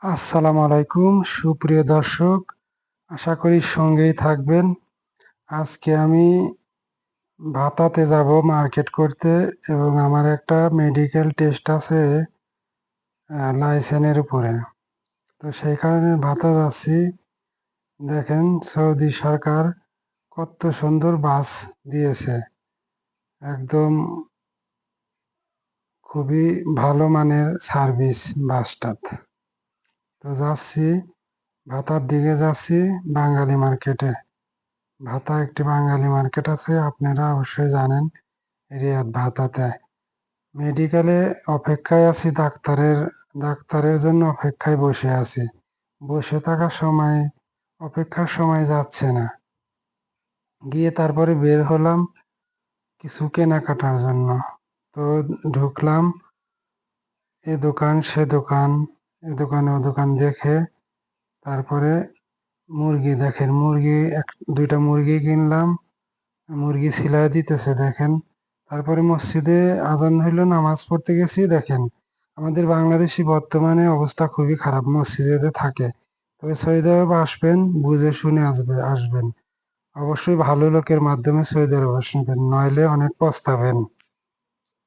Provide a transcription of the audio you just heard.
আসসালামু আলাইকুম সুপ্রিয় দর্শক, আশা করি সঙ্গেই থাকবেন। আজকে আমি ভাতাতে যাব মার্কেট করতে এবং আমার একটা মেডিকেল টেস্ট আছে লাইসেন্সের উপরে। তো সেই কারণে ভাতা যাচ্ছি। দেখেন সৌদি সরকার কত সুন্দর বাস দিয়েছে, একদম খুবই ভালো মানের সার্ভিস বাসটাত। তো যাচ্ছি, ভাতার দিকে যাচ্ছি, বাঙালি মার্কেটে। ভাতা একটি বাঙালি মার্কেট আছে, আপনারা অবশ্যই জানেন। রিয়াদ ভাতাতে মেডিকেলে অপেক্ষায় আছি, ডাক্তারের জন্য অপেক্ষায় বসে আছি। বসে থাকার সময় অপেক্ষার সময় যাচ্ছে না। গিয়ে তারপরে বের হলাম কিছু কেনাকাটার জন্য। তো ঢুকলাম এ দোকান সে দোকান, এ দোকান ও দোকান দেখে তারপরে মুরগি, দেখেন মুরগি দুইটা মুরগি কিনলাম। মুরগি ছিলায় দিতেছে দেখেন। তারপরে মসজিদে আজান হইলো, নামাজ পড়তে গেছি। দেখেন আমাদের বাংলাদেশি বর্তমানে অবস্থা খুবই খারাপ, মসজিদে থাকে। তবে সৌদি আরব আসবেন বুঝে শুনে আসবেন। অবশ্যই ভালো লোকের মাধ্যমে সৌদি আরব আসবেন, নইলে অনেক পস্তাবেন।